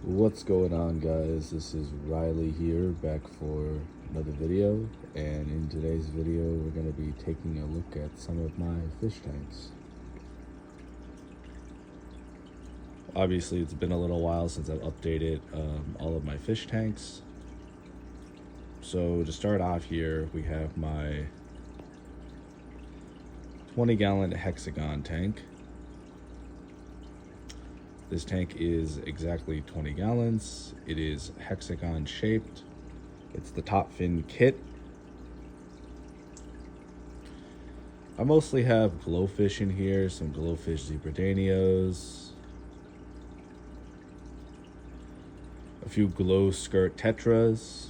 What's going on, guys? This is Riley here, back for another video, and in today's video we're going to be taking a look at some of my fish tanks. Obviously it's been a little while since I've updated all of my fish tanks. So to start off here, we have my 20-gallon hexagon tank. This tank is exactly 20 gallons. It is hexagon shaped. It's the top fin kit. I mostly have glowfish in here, some glowfish zebradanios, a few glow skirt tetras,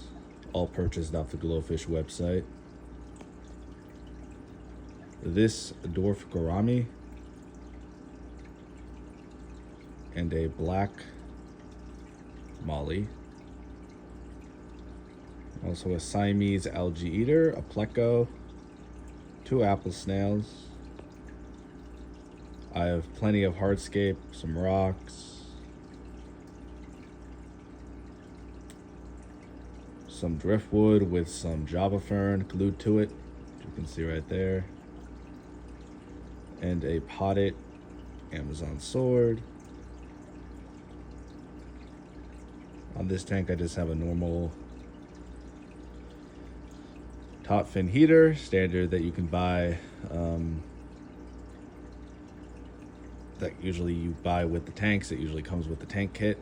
all purchased off the glowfish website. This dwarf gourami, and a black molly. Also a Siamese algae eater, a pleco, 2 apple snails. I have plenty of hardscape, some rocks, some driftwood with some java fern glued to it, which you can see right there, and a potted Amazon sword. On this tank, I just have a normal top fin heater, standard that you can buy, that usually you buy with the tanks. It usually comes with the tank kit.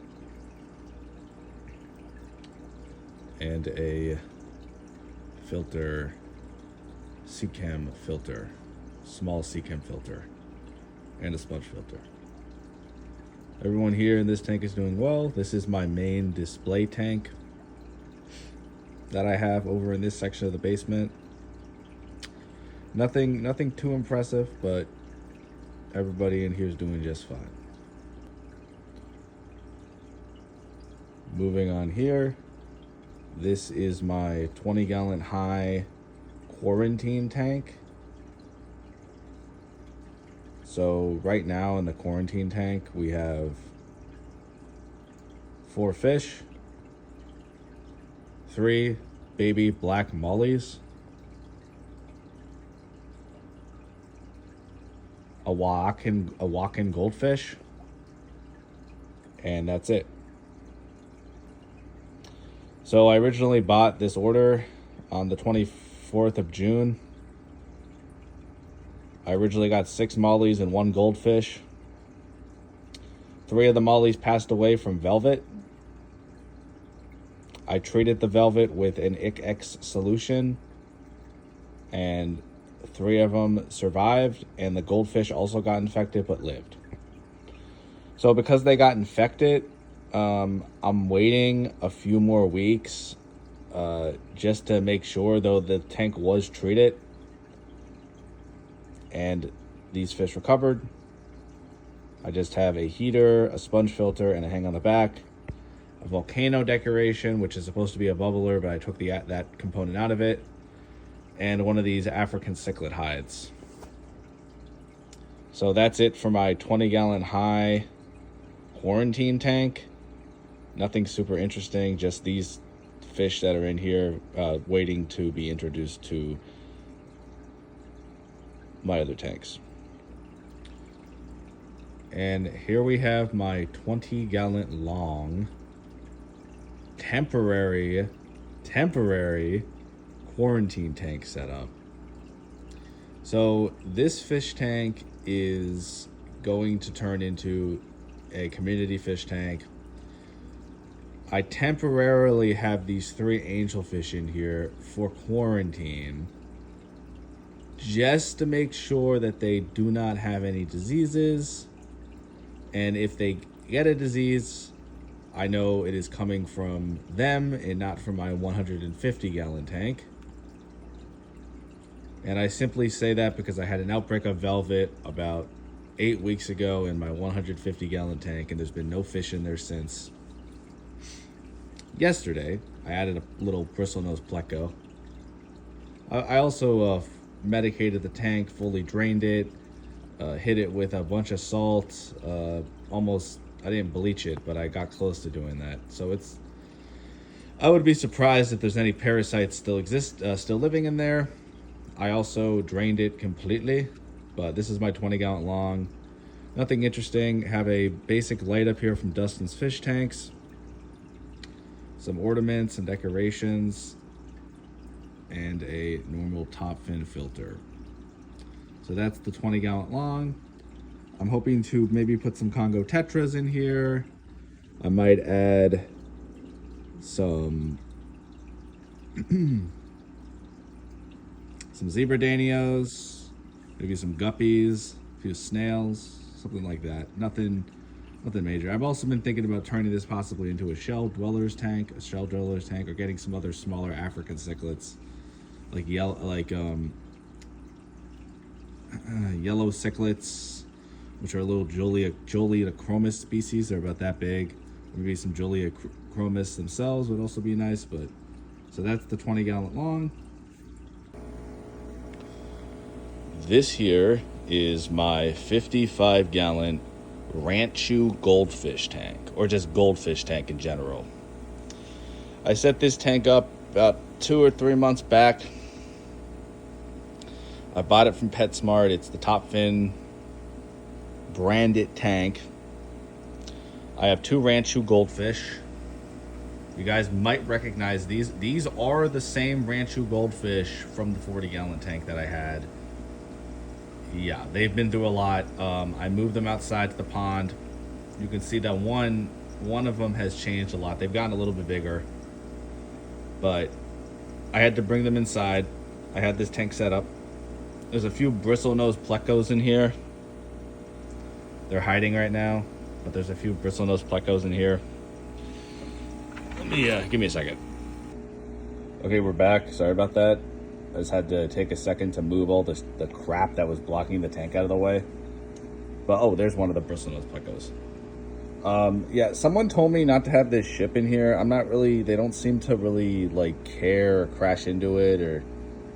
And a filter, Seachem filter, small Seachem filter, and a sponge filter. Everyone here in this tank is doing well. This is my main display tank that I have over in this section of the basement. Nothing too impressive, but everybody in here is doing just fine. Moving on here, this is my 20-gallon high quarantine tank. So right now in the quarantine tank, we have 4 fish, 3 baby black mollies, a Wakan goldfish, and that's it. So I originally bought this order on the 24th of June. I originally got 6 mollies and 1 goldfish. 3 of the mollies passed away from velvet. I treated the velvet with an ICX solution, and 3 of them survived, and the goldfish also got infected but lived. So because they got infected, I'm waiting a few more weeks just to make sure, though the tank was treated and these fish recovered. I just have a heater, a sponge filter, and a hang on the back. A volcano decoration, which is supposed to be a bubbler, but I took that component out of it. And one of these African cichlid hides. So that's it for my 20-gallon high quarantine tank. Nothing super interesting, just these fish that are in here waiting to be introduced to my other tanks. And here we have my 20-gallon long temporary quarantine tank setup. So this fish tank is going to turn into a community fish tank. I temporarily have these 3 angelfish in here for quarantine, just to make sure that they do not have any diseases. And if they get a disease, I know it is coming from them and not from my 150-gallon tank. And I simply say that because I had an outbreak of velvet about 8 weeks ago in my 150-gallon tank, and there's been no fish in there since. Yesterday, I added a little bristlenose pleco. I also medicated the tank, fully drained it, hit it with a bunch of salt, almost I didn't bleach it, but I got close to doing that. So I would be surprised if there's any parasites still living in there. I also drained it completely, but this is my 20-gallon long. Nothing interesting. Have a basic light up here from Dustin's Fish Tanks. Some ornaments and decorations, and a normal top fin filter. So that's the 20-gallon long. I'm hoping to maybe put some Congo Tetras in here. I might add some some zebra danios, maybe some guppies, a few snails, something like that. Nothing major. I've also been thinking about turning this possibly into a shell dwellers tank, or getting some other smaller African cichlids, like yellow cichlids, which are a little Joliatochromis species. They're about that big. Maybe some Joliatochromis themselves would also be nice. But so that's the 20-gallon long. This here is my 55-gallon Ranchu goldfish tank, or just goldfish tank in general. I set this tank up about 2 or 3 months back. I bought it from PetSmart. It's the Top Fin branded tank. I have 2 Ranchu goldfish. You guys might recognize these. These are the same Ranchu goldfish from the 40-gallon tank that I had. Yeah, they've been through a lot. I moved them outside to the pond. You can see that one of them has changed a lot. They've gotten a little bit bigger, but I had to bring them inside. I had this tank set up. There's a few bristlenose plecos in here. They're hiding right now, but there's a few bristlenose plecos in here. Let me give me a second. Okay, we're back. Sorry about that. I just had to take a second to move all the crap that was blocking the tank out of the way. But, oh, there's one of the bristlenose plecos. Yeah, someone told me not to have this ship in here. I'm not really, they don't seem to really, like, care or crash into it or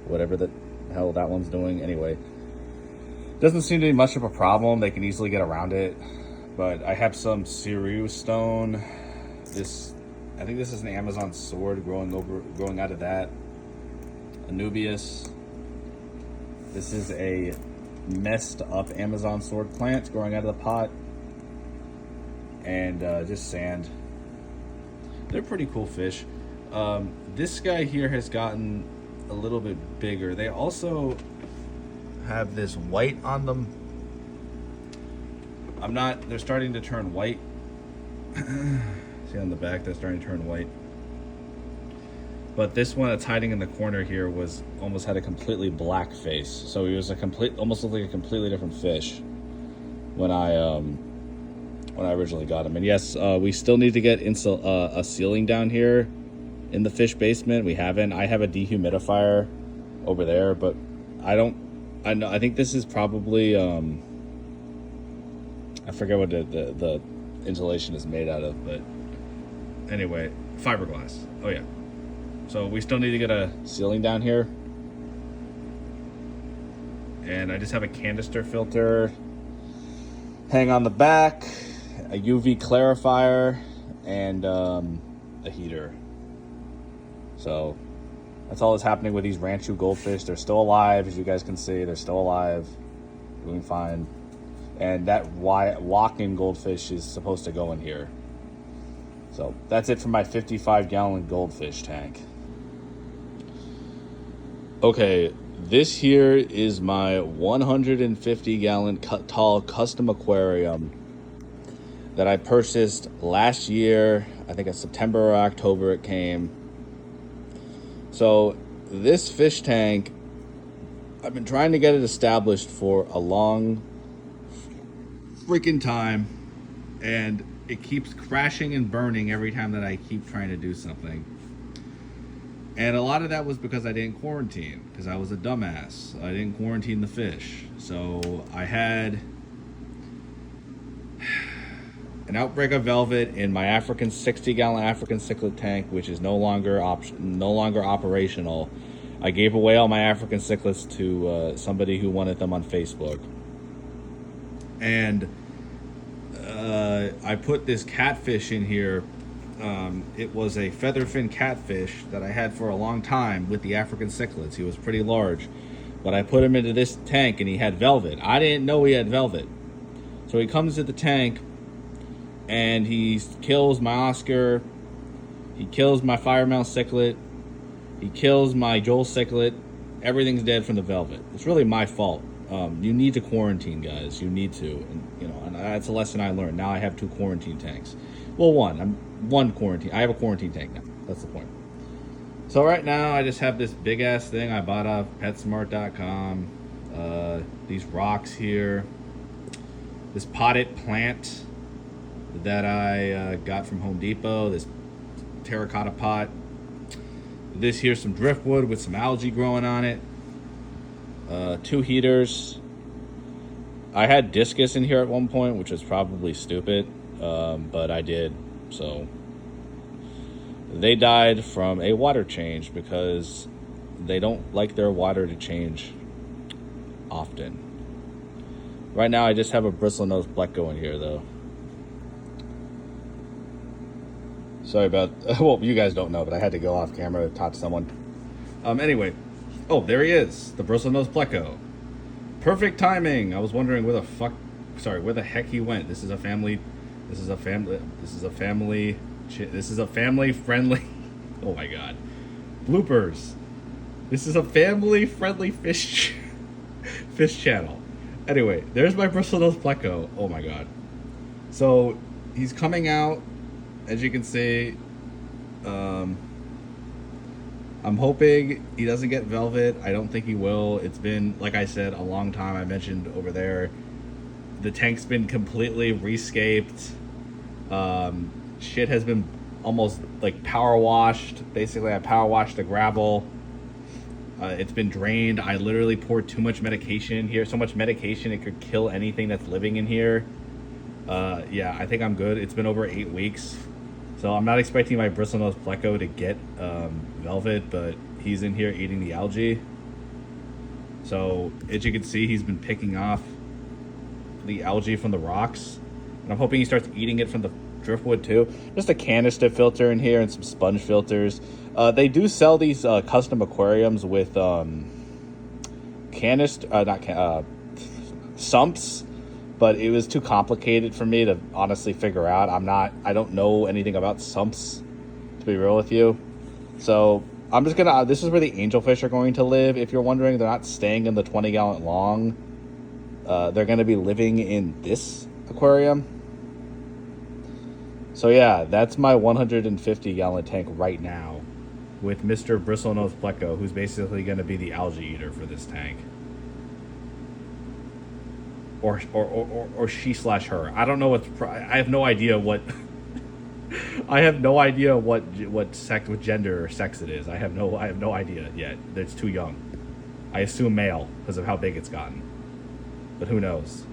whatever the hell that one's doing. Anyway, doesn't seem to be much of a problem. They can easily get around it. But I have some Cereus stone. I think this is an Amazon sword growing out of that. Anubias. This is a messed up Amazon sword plant growing out of the pot. And just sand. They're pretty cool fish. This guy here has gotten a little bit bigger. They also have this white on them. They're starting to turn white. See on the back, they're starting to turn white. But this one that's hiding in the corner here almost had a completely black face. So he was almost looked like a completely different fish when I originally got him. And yes, we still need to get a ceiling down here in the fish basement. We haven't. I have a dehumidifier over there, but I think this is probably I forget what the insulation is made out of, but anyway, fiberglass. Oh yeah. So we still need to get a ceiling down here. And I just have a canister filter hang on the back, a UV clarifier, and a heater. So that's all that's happening with these Ranchu goldfish. They're still alive, as you guys can see. They're still alive, doing fine. And that walking goldfish is supposed to go in here. So that's it for my 55-gallon goldfish tank. Okay, this here is my 150-gallon tall custom aquarium that I purchased last year. I think in September or October it came. So this fish tank, I've been trying to get it established for a long freaking time, and it keeps crashing and burning every time that I keep trying to do something. And a lot of that was because I didn't quarantine, because I was a dumbass. I didn't quarantine the fish. So I had an outbreak of velvet in my 60-gallon African cichlid tank, which is no longer operational. I gave away all my African cichlids to somebody who wanted them on Facebook. And I put this catfish in here. It was a featherfin catfish that I had for a long time with the African cichlids. He was pretty large. But I put him into this tank and he had velvet. I didn't know he had velvet. So he comes to the tank and he kills my Oscar. He kills my Firemount cichlid. He kills my Joel cichlid. Everything's dead from the velvet. It's really my fault. You need to quarantine, guys. You need to. And that's a lesson I learned. Now I have 2 quarantine tanks. Well, one quarantine. I have a quarantine tank now. That's the point. So right now I just have this big ass thing I bought off PetSmart.com. These rocks here. This potted plant that I got from Home Depot. This terracotta pot. This here's some driftwood with some algae growing on it. 2 heaters. I had discus in here at one point, which was probably stupid, but I did. So they died from a water change because they don't like their water to change often. Right now, I just have a bristlenose pleco in here, though. Sorry about... Well, you guys don't know, but I had to go off camera to talk to someone. Anyway. Oh, there he is. The bristlenose pleco. Perfect timing. I was wondering where the fuck... Sorry, where the heck he went. This is a family... This is a family friendly... Oh my god. Bloopers. This is a family friendly fish channel. Anyway, there's my bristlenose pleco. Oh my god. So, he's coming out, as you can see. I'm hoping he doesn't get velvet. I don't think he will. It's been, like I said, a long time. I mentioned over there. The tank's been completely rescaped. Shit has been almost like power washed. Basically, I power washed the gravel. It's been drained. I literally poured too much medication in here. So much medication it could kill anything that's living in here. Yeah, I think I'm good. It's been over 8 weeks. So I'm not expecting my bristlenose pleco to get velvet, but he's in here eating the algae. So as you can see, he's been picking off the algae from the rocks. And I'm hoping he starts eating it from the driftwood too. Just a canister filter in here and some sponge filters. They do sell these custom aquariums with sumps, but it was too complicated for me to honestly figure out. I don't know anything about sumps, to be real with you. So I'm just gonna, this is where the angelfish are going to live. If you're wondering, they're not staying in the 20-gallon long. They're gonna be living in this aquarium. So yeah, that's my 150-gallon tank right now with Mr. Bristlenose pleco, who's basically going to be the algae eater for this tank. Or she/her. I don't know I have no idea what I have no idea what gender or sex it is. I have no idea yet. It's too young. I assume male because of how big it's gotten. But who knows?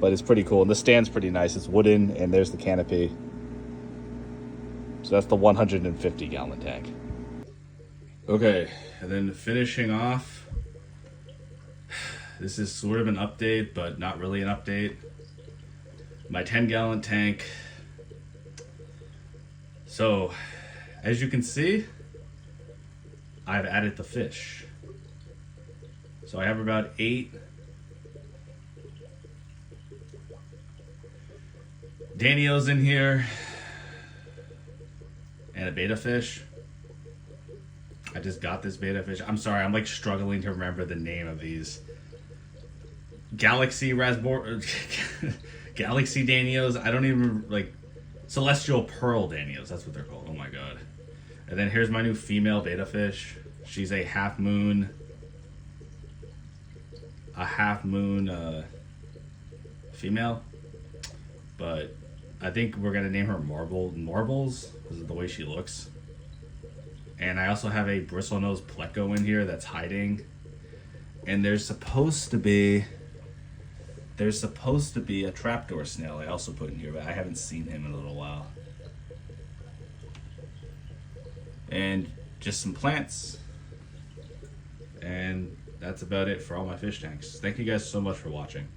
But it's pretty cool. And the stand's pretty nice. It's wooden, and there's the canopy. So that's the 150-gallon tank. Okay, and then finishing off, this is sort of an update, but not really an update. My 10-gallon tank. So, as you can see, I've added the fish. So I have about 8 Danios in here and a beta fish. I just got this beta fish. I'm sorry, I'm like struggling to remember the name of these. Galaxy Raspberry Galaxy Danios. I don't even like Celestial Pearl Danios. That's what they're called. Oh my god. And then here's my new female beta fish. She's a half moon female. But I think we're gonna name her Marbles because of the way she looks. And I also have a bristlenose pleco in here that's hiding. And there's supposed to be a trapdoor snail I also put in here, but I haven't seen him in a little while. And just some plants. And that's about it for all my fish tanks. Thank you guys so much for watching.